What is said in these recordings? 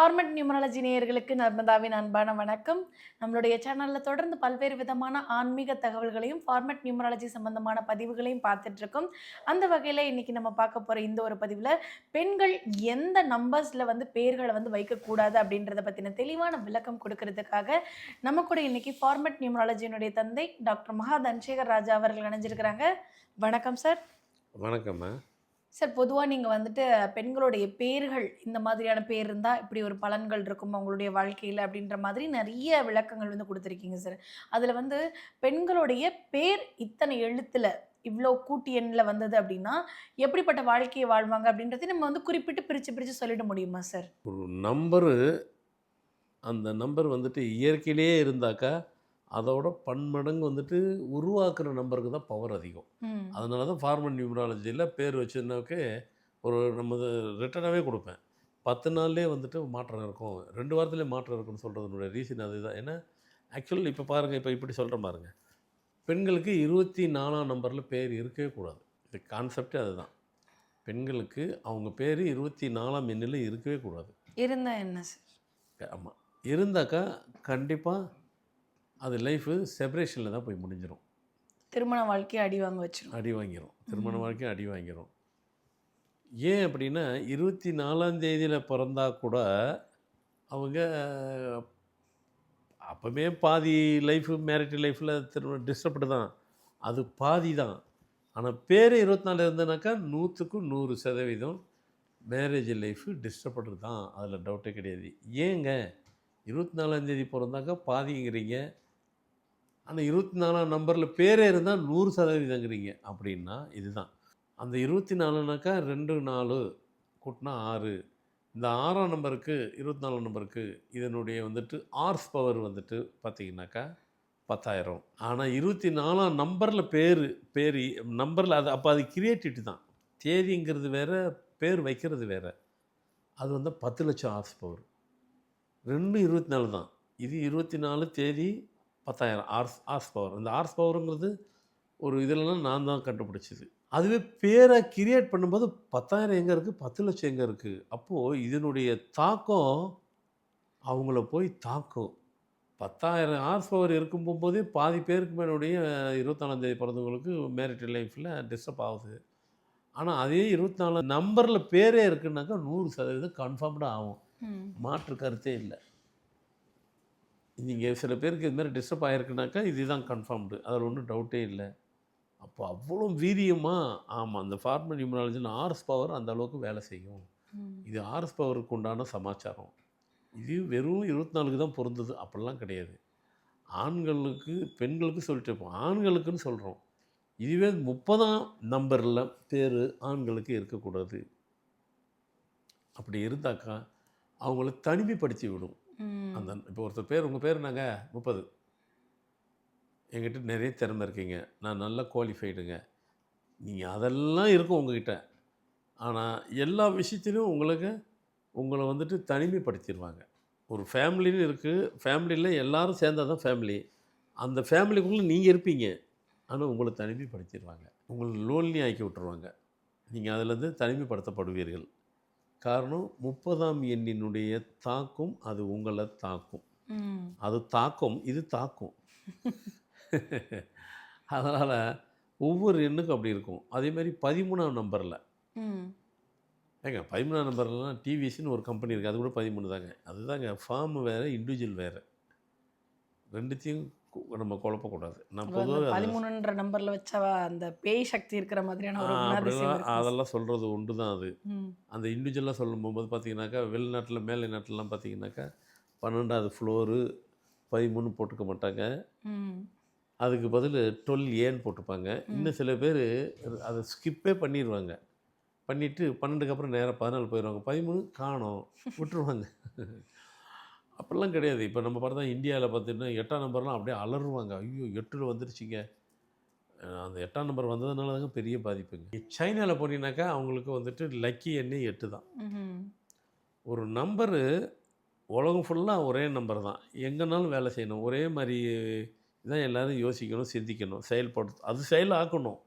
Format numerology நேயர்களுக்கு நர்மதாவின் அன்பான வணக்கம். நம்மளுடைய சேனல்ல தொடர்ந்து பல்வேறு விதமான ஆன்மீக தகவல்களையும், ஃபார்மட் நியூமராலஜி சம்பந்தமான பதிவுகளையும் பார்த்துட்டுருக்கோம். அந்த வகையில இன்னைக்கு நம்ம பார்க்க போற இந்த ஒரு பதிவுல, பெண்கள் எந்த நம்பர்ஸ்ல பேர்கள வைக்கக்கூடாது அப்படின்றத பத்தின தெளிவான விளக்கம் குடுக்கறதுக்காக, நம்ம கூட இன்னைக்கு ஃபார்மட் நியூமராலஜியினுடைய தந்தை டாக்டர் மகா தனசேகர் ராஜா அவர்கள் இணைஞ்சிருக்கிறாங்க. வணக்கம் சார். வணக்கம்மா. சார், பொதுவா நீங்க பெண்களுடைய பேர்கள் இந்த மாதிரியான பேர் இருந்தா இப்படி ஒரு பலன்கள் இருக்கும் அவங்களுடைய வாழ்க்கையில அப்படின்ற மாதிரி நெறைய விளக்கங்கள் குடுத்திருக்கீங்க சார். அதுல பெண்களுடைய பேர் இத்தனை எழுத்துல, இவ்ளோ கூட்டு எண்ல வந்தது அப்படின்னா, எப்படிப்பட்ட வாழ்க்கைய வாழ்வாங்க அப்படின்றதையும் நம்ம குறிப்பிட்டு பிரிச்சு பிரிச்சு சொல்லிட முடியுமா சார்? ஒரு நம்பரு அந்த நம்பர் இயற்கையிலேயே இருந்தாக்கா, அதோட பன்மடங்கு உருவாக்குற நம்பருக்கு தான் பவர் அதிகம். ம். அதனால தான் ஃபார்மல் நியூமராலஜில பேர் வச்சதுனாவே ஒரு நம்மது ரிட்டனாவே குடுப்பேன். 10 நாள்லயே மாற்றம் இருக்கும். 2 வாரத்திலே மாற்றம் இருக்குன்னு சொல்றதனுடைய ரீசன் அதுதான். ஏன்னா, ஆக்சுவல் இப்ப பாருங்க, இப்ப இப்படி சொல்றேன் பாருங்க. பெண்களுக்கு 24ஆம் நம்பர்ல பேர் இருக்கவே கூடாது. இந்த கான்செப்ட்டே அதுதான். பெண்களுக்கு அவங்க பேரு 24ஆம் எண்ணில இருக்கவே கூடாது. இருந்தா என்ன சார்? ஆமா. இருந்தாக்கா கண்டிப்பா அது லைஃபு செப்பரேஷன்ல தான் போய் முடிஞ்சிரும். திருமண வாழ்க்கைய அடி வாங்க வச்சுரும். அடி வாங்கிரும். திருமண ம். வாழ்க்கையும் அடி வாங்கிரும். ஏன் அப்படின்னா, 24ஆம் தேதியில பொறந்தா கூட, அவங்க அப்பவே பாதி லைஃபு மேரிட்டல் லைஃப்ல டிஸ்டர்ப்டு தான். அது பாதி தான். ஆனா பேரு 24 இருந்ததுனாக்கா 100க்கு 100% மேரேஜ் லைஃபு டிஸ்டர்ப்டு தான். அதில டவுட்டே கிடையாது. ஏங்க 24ஆம் தேதி பொறந்தாக்கா பாதிங்கிறீங்க. ஆனா 24ஆம் நம்பர்ல பேரே இருந்தா 100%ங்கிறீங்க. அப்படின்னா இதுதான். அந்த 24னாக்கா 2, 4 கூட்டினா 6. இந்த 6ஆம் நம்பருக்கு 24ஆம் நம்பருக்கு இதனுடைய ஹார்ஸ் பவர் பார்த்தீங்கன்னாக்கா 10,000. ஆனா 24ஆம் நம்பர்ல பேரு நம்பர்ல அது அப்ப அது கிரியேட்டிவிட்டி தான். தேதிங்கிறது வேற, பேர் வைக்கிறது வேற. அது 10,00,000 ஹார்ஸ் பவர். 2 24 தான். இது 24 தேதி 10,000 ஹார்ஸ் பவர். இந்த ஹார்ஸ் பவருங்கிறது ஒரு இதுலலாம் நான் தான் கண்டுபிடிச்சது. அதுவே பேரை கிரியேட் பண்ணும்போது 10,000 எங்க இருக்கு? 10,00,000 எங்க இருக்கு? அப்போ இதனுடைய தாக்கம் அவங்கள போய் தாக்கும். 10,000 ஹார்ஸ் பவர் இருக்கும் போம்போதே பாதி பேருக்கு மேலுடைய 24ஆம் தேதி பிறந்தவங்களுக்கு மேரிட்டல் லைஃப்ல டிஸ்டர்ப் ஆகுது. ஆனா அதே 24 நம்பர்ல பேரே இருக்குன்னாக்கா 100% கன்ஃபார்ம்டா ஆகும். ம். மாற்று கருத்தே இல்ல. நீங்க சில பேருக்கு இது மாரி டிஸ்டர்ப் ஆயிருக்குனாக்கா, இதுதான் கன்ஃபார்ம்டு. அதில ஒண்ணும் டவுட்டே இல்ல. அப்போ அவ்வளோ வீரியமா ஆமா. அந்த ஃபார்மல் நியூமராலஜில ஹார்ஸ் பவர் அந்த அளவுக்கு வேலை செய்யும். ம். இது ஹார்ஸ் பவருக்கு உண்டான சமாச்சாரம். இது வெறும் 24க்கு தான் பொருந்தது. அப்படிலாம் கிடையாது. ஆண்களுக்கு, பெண்களுக்கு சொல்லிட்டு இருப்போம். ஆண்களுக்குன்னு சொல்றோம். இதுவே 30ஆம் நம்பர்ல பேரு ஆண்களுக்கு இருக்கக்கூடாது. அப்படி இருந்தாக்கா, அவங்கள தனிமைப்படுத்தி விடும். அந்த ம். இப்போ ஒருத்தர் பேர் உங்க பேர் என்னங்க? 30. என்கிட்ட நிறைய திறமை இருக்குங்க. நான் நல்லா குவாலிஃபைடுங்க. நீங்க அதெல்லாம் இருக்கும் உங்ககிட்ட. ஆனா, எல்லா விஷயத்திலும் உங்கள தனிமைப்படுத்திருவாங்க. ஒரு ஃபேமிலின்னு இருக்கு. ஃபேமிலில எல்லாரும் சேர்ந்தா தான் ஃபேமிலி. அந்த ஃபேமிலிக்குள்ள நீங்க இருப்பீங்க. ஆனா, உங்கள தனிமைப்படுத்திருவாங்க. உங்கள லோன்லி ஆக்கி விட்டுருவாங்க. நீங்க அதிலருந்து தனிமைப்படுத்தப்படுவீர்கள். காரணம் 30ஆம் எண்ணினுடைய தாக்கம் அது உங்கள தாக்கும். ம். அது தாக்கும், இது தாக்கும். அதனால ஒவ்வொரு எண்ணுக்கும் அப்படி இருக்கும். அதேமாரி 13ஆம் நம்பர்ல ம். ஏங்க 13ஆம் நம்பர்லலாம் டிவிஎஸ்ன்னு ஒரு கம்பெனி இருக்கு. அது கூட 13 தாங்க. அதுதாங்க ஃபார்ம் வேற, இண்டிவிஜுவல் வேற. 2த்தையும் நம்ம குழப்பக்கூடாது. நான் அப்ப அந்த பொதுவாவே அத 13ன்ற நம்பர்ல வச்சா அந்த பேய் சக்தி இருக்கிற மாதிரியான ஒரு குணாதிசயம் அப்படிலாம் இருக்குமா சார்? அதெல்லாம் சொல்றது உண்டு தான் அது. ம். அந்த இண்டிவிஜுவலா சொல்லும்போது பார்த்தீங்கன்னாக்கா, வெளிநாட்ல மேலை நாட்லலாம் பார்த்தீங்கன்னாக்கா, 12வது ஃப்ளோரு 13 போட்டுக்க மாட்டாங்க. ம். அதுக்கு பதிலு 12ஏன்னு போட்டுப்பாங்க. ம். இன்னும் சில பேரு அத ஸ்கிப்பே பண்ணிருவாங்க. பண்ணிட்டு 12க்கு அப்புறம் நேரா 14 போயிருவாங்க. 13 காணோம் விட்டுருவாங்க. அப்படிலாம் கிடையாது. இப்ப நம்ம பார்த்தா இந்தியால பார்த்தீங்கன்னா 8ஆம் நம்பர்லாம் அப்படியே அலறுவாங்க. ஐயோ! 8ல வந்துருச்சுங்க. அந்த 8ஆம் நம்பர் வந்ததுனால தாங்க பெரிய பாதிப்புங்க. சைனால போனீங்கன்னாக்கா, அவங்களுக்கு லக்கி எண்ணே 8 தான். ம்ஹ்ம். ஒரு நம்பரு உலகம் ஃபுல்லா ஒரே நம்பர் தான். எங்கனாலும் வேலை செய்யணும். ஒரே மாரி தான் எல்லாரும் யோசிக்கணும், சிந்திக்கணும், செயல்படுத்த அது செயலாக்கணும்.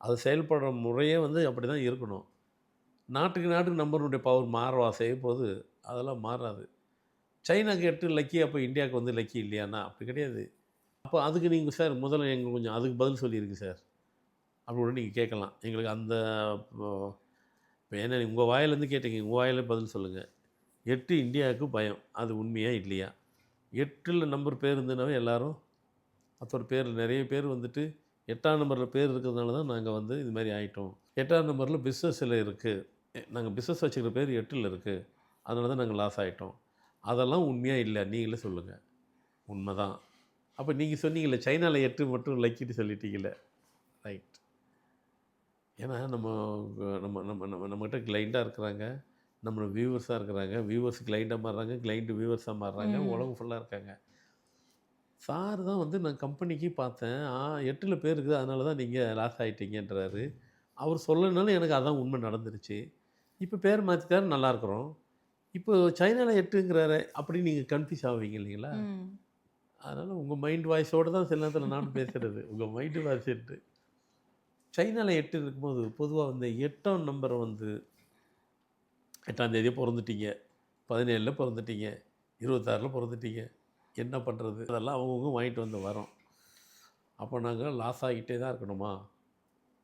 அது செயல்படுற முறையே அப்படி தான் இருக்கணும். நாட்டுக்கு நம்பருடைய பவர் மாறவா செய்ய போது, அதெல்லாம் மாறாது. சைனாக்கு 8 லக்கி, அப்போ இந்தியாவுக்கு வந்து லக்கி இல்லையான்னா? அப்படி கிடையாது. அப்போ அதுக்கு நீங்கள் சார் முதல்ல எங்களுக்கு கொஞ்சம் அதுக்கு பதில் சொல்லியிருக்கு சார். அப்படி கூட நீங்கள் கேட்கலாம். எங்களுக்கு அந்த இப்போ இப்போ ஏன்னா உங்கள் வாயிலேருந்து கேட்டீங்க. உங்கள் வாயில பதில் சொல்லுங்கள். 8 இந்தியாவுக்கு பயம். அது உண்மையா இல்லையா? 8ல் நம்பர் பேர் இருந்ததுனாவே எல்லாரும் மற்றொரு பேர் நிறைய பேர் வந்துட்டு 8ஆம் நம்பரில் பேர் இருக்கிறதுனால தான் நாங்கள் வந்து இது மாதிரி ஆகிட்டோம். 8ஆம் நம்பரில் பிஸ்னஸில் இருக்குது. நாங்கள் பிஸ்னஸ் வச்சுக்கிற பேர் 8ல் இருக்குது. அதனால தான் நாங்கள் லாஸ் ஆகிட்டோம். அதெல்லாம் உண்மையா இல்லை? நீங்களே சொல்லுங்கள். உண்மை தான். அப்போ நீங்கள் சொன்னீங்களே சைனாவில் 8 மட்டும் லக்கிட்டு சொல்லிட்டீங்களே. ரைட். ஏன்னா நம்ம நம்ம நம்ம நம்ம நம்மகிட்ட கிளைண்டாக இருக்கிறாங்க, நம்மளோட வியூவர்ஸாக இருக்கிறாங்க, வியூவர்ஸ் கிளைண்டாக மாறுறாங்க, கிளைண்ட் வியூவர்ஸாக மாறுறாங்க, உலகம் ஃபுல்லாக இருக்காங்க. சார் தான் வந்து நான் கம்பெனிக்கு பார்த்தேன், 8ல் பேர் இருக்குது, அதனால தான் நீங்கள் லாஸ் ஆகிட்டீங்கன்றாரு. அவர் சொல்லனாலும் எனக்கு அதான் உண்மை நடந்துருச்சு. இப்போ பேர் மாற்றிட்டாரு, நல்லா இருக்கிறோம். இப்போ சைனாவில் 8ங்கிறாரு, அப்படி நீங்கள் கன்ஃபியூஸ் ஆவீங்க இல்லைங்களா? ம். அதனால் உங்கள் மைண்ட் வாய்ஸோடு தான் சில நேரத்தில் நானும் பேசுகிறது. உங்கள் மைண்டு வாய்ஸ் 8. சைனாவில் 8 இருக்கும்போது பொதுவாக வந்து 8ஆம் நம்பரை வந்து 8ஆம் தேதியே பிறந்துட்டீங்க, 17ல் பிறந்துட்டீங்க, 26ல் பிறந்துட்டீங்க, என்ன பண்ணுறது? அதெல்லாம் அவங்கவுங்க வாங்கிட்டு வந்து வரோம். அப்போ நாங்கள் லாஸ் ஆகிட்டே தான் இருக்கணுமா?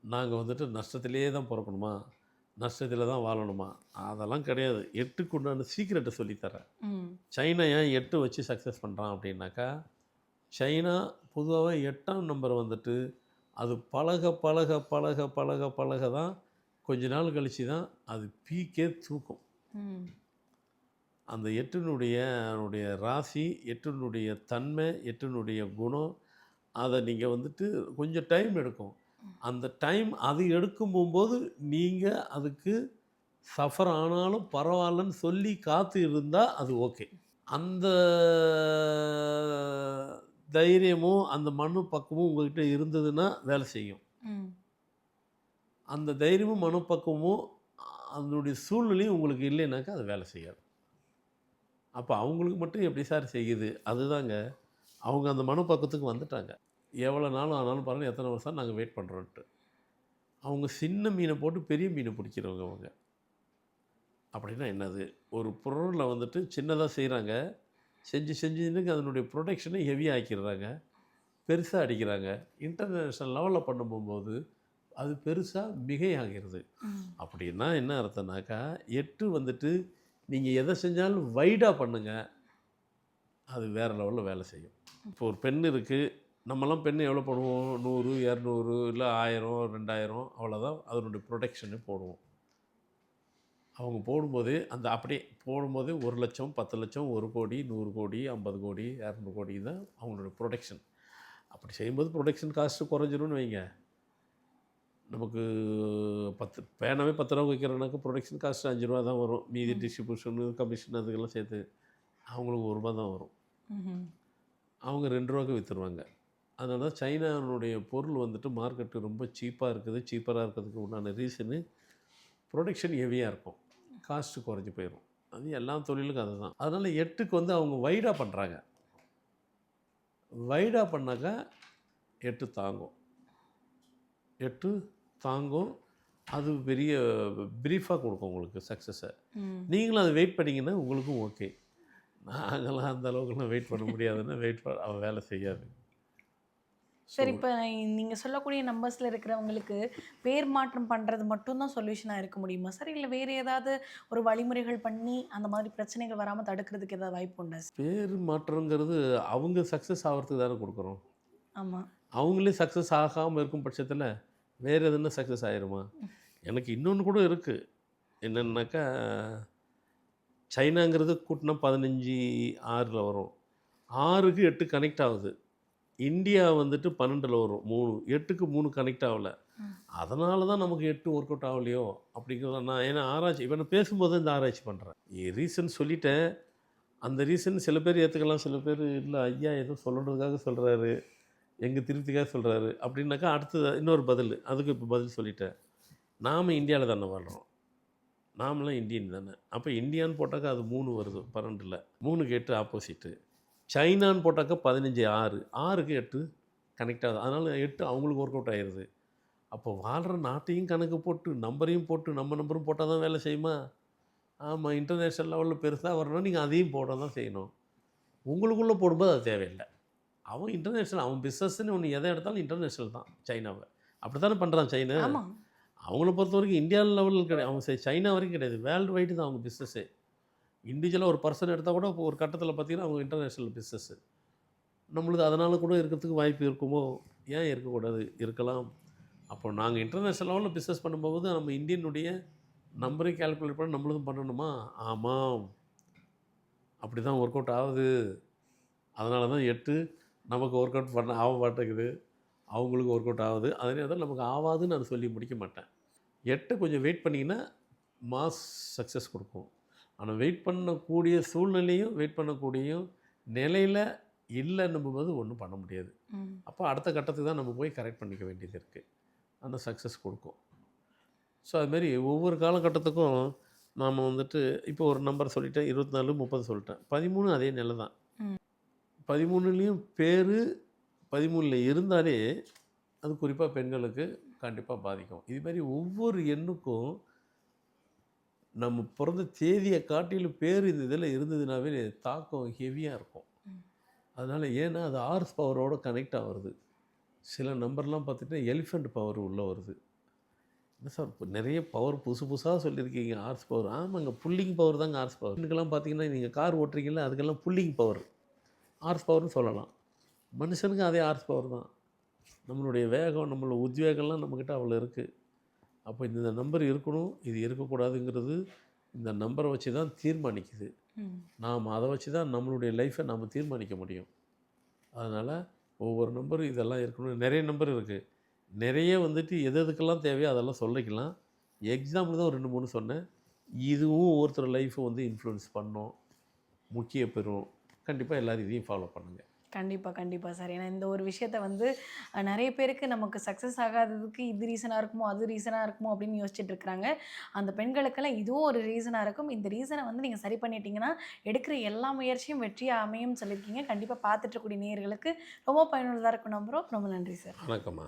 நாங்கள் வந்துட்டு நஷ்டத்திலேயே தான் பிறக்கணுமா? நஷ்டத்தில் தான் வாழணுமா? அதெல்லாம் கிடையாது. 8க்கு உண்டான சீக்கிரட்டை சொல்லித்தரேன். ம். சைனா ஏன் 8 வச்சு சக்ஸஸ் பண்ணுறான் அப்படின்னாக்கா, சைனா பொதுவாகவே 8ஆம் நம்பர் வந்துட்டு அது பழக பழக பழக பழக பழக தான் கொஞ்ச நாள் கழித்து தான் அது பீக்கே தூக்கும். ம். அந்த 8னுடைய ராசி, 8னுடைய தன்மை, 8னுடைய குணம், அதை நீங்கள் வந்துட்டு கொஞ்சம் டைம் எடுக்கும். அந்த டைம் அது எடுக்கும் போகும்போது நீங்கள் அதுக்கு சஃபர் ஆனாலும் பரவாயில்லன்னு சொல்லி காத்து இருந்தால் அது ஓகே. அந்த தைரியமும் அந்த மனு பக்குவமும் உங்கள்கிட்ட இருந்ததுன்னா வேலை செய்யும். ம். அந்த தைரியமும் மனப்பக்குவமும் அதனுடைய சூழ்நிலையும் உங்களுக்கு இல்லைனாக்கா அது வேலை செய்யாது. அப்போ அவங்களுக்கு மட்டும் எப்படி சார் செய்யுது? அதுதாங்க, அவங்க அந்த மனப்பக்குவத்துக்கு வந்துட்டாங்க. எவ்வளோ நாளும் ஆனாலும் பரவாயில்ல, எத்தனை வருஷம் நாங்கள் வெயிட் பண்ணுறோன்ட்டு. அவங்க சின்ன மீனை போட்டு பெரிய மீனை பிடிக்கிறவங்க அவங்க. அப்படின்னா என்னது? ஒரு பொருளை வந்துட்டு சின்னதாக செய்கிறாங்க, செஞ்சுன்னு அதனுடைய ப்ரொடக்ஷனை ஹெவியாக ஆக்கிடுறாங்க, பெருசாக அடிக்கிறாங்க. இன்டர்நேஷ்னல் லெவலில் பண்ணும்போது அது பெருசாக மிகையாகிறது. அப்படின்னா என்ன அர்த்தம்னாக்கா, 8 வந்துட்டு நீங்கள் எதை செஞ்சாலும் வைடாக பண்ணுங்கள், அது வேறு லெவலில் வேலை செய்யும். இப்போ ஒரு பென் இருக்குது, நம்மலாம் பென் எவ்வளோ போடுவோம்? 100, 200 இல்லை 1000, 2000 அவ்வளோதான் அதனுடைய ப்ரொடக்ஷனு போடுவோம். அவங்க போடும்போது அந்த அப்படியே போடும்போது 1 லட்சம், 10 லட்சம், 1 கோடி, 100 கோடி, 50 கோடி, 200 கோடி தான் அவங்களோட ப்ரொடக்ஷன். அப்படி செய்யும்போது ப்ரொடக்ஷன் காஸ்ட்டு குறைஞ்சிரும்னு வைங்க. நமக்கு 10 பேனாவே 10 ரூபா விற்கிறோன்னாக்கா ப்ரொடக்ஷன் காஸ்ட்டு 5 ரூபா தான் வரும். மீதி டிஸ்ட்ரிபியூஷனு, கமிஷன் அதுக்கெல்லாம் சேர்த்து அவங்களுக்கு 1 ரூபா தான் வரும். அவங்க 2 ரூபாய்க்கு விற்றுருவாங்க. அதனால தான் சைனாவுடைய பொருள் வந்துட்டு மார்க்கெட்டு ரொம்ப சீப்பாக இருக்குது. சீப்பராக இருக்கிறதுக்கு உண்டான ரீசனு ப்ரொடக்ஷன் ஹெவியாக இருக்கும், காஸ்ட்டு குறைஞ்சி போயிடும். அது எல்லா தொழிலுக்கும் அதுதான். அதனால் 8க்கு வந்து அவங்க வைடாக பண்ணுறாங்க. வைடாக பண்ணாக்கா 8 தாங்கும். 8 தாங்கும். அது பெரிய ப்ரீஃபாக கொடுக்கும் உங்களுக்கு சக்ஸஸை. நீங்களும் அதை வெயிட் பண்ணிங்கன்னா உங்களுக்கும் ஓகே. நாங்களாம் அந்த அளவுக்குலாம் வெயிட் பண்ண முடியாதுன்னா அவன் வேலை செய்யாது. சரி, இப்போ நீங்கள் சொல்லக்கூடிய நம்பர்ஸில் இருக்கிறவங்களுக்கு பேர் மாற்றம் பண்ணுறது மட்டும்தான் சொல்யூஷனாக இருக்க முடியுமா சார்? இல்லை வேறு ஏதாவது ஒரு வழிமுறைகள் பண்ணி அந்த மாதிரி பிரச்சனைகள் வராமல் தடுக்கிறதுக்கு ஏதாவது வாய்ப்பு உண்டா சார்? பேர் மாற்றங்கிறது அவங்க சக்ஸஸ் ஆகிறதுக்கு தானே கொடுக்குறோம். ஆமாம். அவங்களே சக்ஸஸ் ஆகாமல் இருக்கும் பட்சத்தில் வேறு எதுனா சக்ஸஸ் ஆகிருமா? எனக்கு இன்னொன்று கூட இருக்குது. என்னென்னாக்கா, சைனாங்கிறது கூட்டினா 15, 6ல் வரும். 6க்கு 8 கனெக்ட் ஆகுது. இந்தியா வந்துட்டு 12ல் வரும் 3. 8க்கு 3 கனெக்ட் ஆகலை. அதனால தான் நமக்கு 8 ஒர்க் அவுட் ஆகலையோ அப்படிங்கிறத நான் ஏன்னா ஆராய்ச்சி இப்போ நான் பேசும்போது இந்த ஆராய்ச்சி பண்ணுறேன். ரீசன் சொல்லிட்டேன். அந்த ரீசன் சில பேர் ஏற்றுக்கலாம், சில பேர் இல்லை ஐயா ஏதோ சொல்லணுறதுக்காக சொல்கிறாரு, எங்கள் திருப்திக்காக சொல்கிறாரு அப்படின்னாக்கா அடுத்தது இன்னொரு பதில். அதுக்கு இப்போ பதில் சொல்லிட்டேன். நாம் இந்தியாவில் தானே வாழ்கிறோம், நாமெல்லாம் இந்தியன் தானே. அப்போ இந்தியான்னு போட்டாக்கா அது 3 வருது 12ல். 3க்கு 8 ஆப்போசிட்டு. சைனான்னு போட்டாக்கா 15, 6. 6க்கு 8 கனெக்ட் ஆகுது. அதனால் 8 அவங்களுக்கு ஒர்க் அவுட் ஆகிடுது. அப்போ வாழ்கிற நாட்டையும் கணக்கு போட்டு நம்பரையும் போட்டு நம்ம நம்பரும் போட்டால் தான் வேலை செய்யுமா? ஆமாம், இன்டர்நேஷ்னல் லெவலில் பெருசாக வரணும்னா நீங்கள் அதையும் போட தான் செய்யணும். உங்களுக்குள்ளே போடும்போது அது தேவையில்லை. அவன் இன்டர்நேஷ்னல், அவன் பிஸ்னஸ்ன்னு ஒன்று எதை எடுத்தாலும் இன்டர்நேஷ்னல் தான் சைனாவை. அப்படி தானே பண்ணுறான் சைனா. ஆமா. அவங்கள பொறுத்த வரைக்கும் இந்தியா லெவலில் கிடையாது, அவங்க சைனா வரைக்கும் கிடையாது, வேர்ல்டு வைடு தான் அவங்க பிஸ்னஸ்ஸே. இண்டிவிஜுவலாக ஒரு பர்சன் எடுத்தால் கூட இப்போ ஒரு கட்டத்தில் பார்த்தீங்கன்னா அவங்க இன்டர்நேஷ்னல் பிஸ்னஸ்ஸு. நம்மளுக்கு அதனால் கூட இருக்கிறதுக்கு வாய்ப்பு இருக்குமோ? ஏன் இருக்கக்கூடாது? இருக்கலாம். அப்போ நாங்கள் இன்டர்நேஷ்னல் லெவலில் பிஸ்னஸ் பண்ணும்போது நம்ம இந்தியனுடைய நம்பரையும் கால்குலேட் பண்ணி நம்மளும் பண்ணணுமா? ஆமாம், அப்படி தான் ஒர்க் அவுட் ஆகுது. அதனால தான் 8 நமக்கு ஒர்க் அவுட் பண்ண ஆக மாட்டேங்குது, அவங்களுக்கு ஒர்க் அவுட் ஆகுது. அதனால தான் நமக்கு ஆகாதுன்னு நான் சொல்லி முடிக்க மாட்டேன். 8 கொஞ்சம் வெயிட் பண்ணிங்கன்னா மாஸ் சக்ஸஸ் கொடுக்கும். ஆனால் வெயிட் பண்ணக்கூடிய சூழ்நிலையும் வெயிட் பண்ணக்கூடிய நிலையில் இல்லைன்னும்போது ஒன்றும் பண்ண முடியாது. அப்போ அடுத்த கட்டத்துக்கு தான் நம்ம போய் கரெக்ட் பண்ணிக்க வேண்டியது இருக்குது. அந்த சக்ஸஸ் கொடுக்கும். ஸோ அதுமாரி ஒவ்வொரு காலகட்டத்துக்கும் நாம் வந்துட்டு இப்போ ஒரு நம்பர் சொல்லிட்டேன், 24, 30 சொல்லிட்டேன். 13 அதே நிலை தான். 13லேயும் பேர் 13ல் இருந்தாலே அது குறிப்பாக பெண்களுக்கு கண்டிப்பாக பாதிக்கும். இதுமாரி ஒவ்வொரு எண்ணுக்கும் நம்ம பிறந்த தேதியை காட்டிலும் பேர் இந்த இதில் இருந்ததுனாவே தாக்கம் ஹெவியாக இருக்கும். அதனால் ஏன்னா அது ஹார்ஸ் பவரோடு கனெக்ட் ஆகுறது. சில நம்பர்லாம் பார்த்துட்டு எலிஃபெண்ட் பவர் உள்ளே வருது. என்ன சார் இப்போ நிறைய பவர் புதுசு புதுசாக சொல்லியிருக்கீங்க, ஹார்ஸ் பவர். ஆமாங்க, புல்லிங் பவர் தாங்க ஹார்ஸ் பவர். இதுக்கெல்லாம் பார்த்தீங்கன்னா நீங்கள் கார் ஓட்டுறீங்களா, அதுக்கெல்லாம் புல்லிங் பவர் ஹார்ஸ் பவர்னு சொல்லலாம். மனுஷனுக்கு அதே ஹார்ஸ் பவர் தான். நம்மளுடைய வேகம், நம்மளோட உத்வேகம்லாம் நம்மக்கிட்ட அவ்வளோ இருக்குது. அப்போ இந்த நம்பர் இருக்கணும், இது இருக்கக்கூடாதுங்கிறது இந்த நம்பரை வச்சு தான் தீர்மானிக்குது. நாம் அதை வச்சு தான் நம்மளுடைய லைஃப்பை நாம் தீர்மானிக்க முடியும். அதனால் ஒவ்வொரு நம்பரும் இதெல்லாம் இருக்கணும். நிறைய நம்பர் இருக்குது. நிறைய வந்துட்டு எது எதுக்கெல்லாம் தேவையோ அதெல்லாம் சொல்லிக்கலாம். எக்ஸாம்பிள் தான் ஒரு 2, 3 சொன்னேன். இதுவும் ஒவ்வொருத்தர் லைஃப்பை வந்து இன்ஃப்ளூயன்ஸ் பண்ணும், முக்கிய பெறும். கண்டிப்பாக எல்லோரும் இதையும் ஃபாலோ பண்ணுங்கள். கண்டிப்பாக சார். ஏன்னா இந்த ஒரு விஷயத்த வந்து நிறைய பேருக்கு நமக்கு சக்ஸஸ் ஆகாததுக்கு இது ரீசனாக இருக்குமோ, அது ரீசனாக இருக்குமோ அப்படின்னு யோசிச்சுட்டு இருக்கிறாங்க. அந்த பெண்களுக்கெல்லாம் இதுவும் ஒரு ரீசனாக இருக்கும். இந்த ரீசனை வந்து நீங்கள் சரி பண்ணிட்டீங்கன்னா எடுக்கிற எல்லா முயற்சியும் வெற்றியாக அமையும்னு சொல்லியிருக்கீங்க. கண்டிப்பாக பார்த்துட்டு இருக்கக்கூடிய நேயர்களுக்கு ரொம்ப பயனுள்ளதாக இருக்கும் நம்புகிறோம். ரொம்ப நன்றி சார். வணக்கம்மா.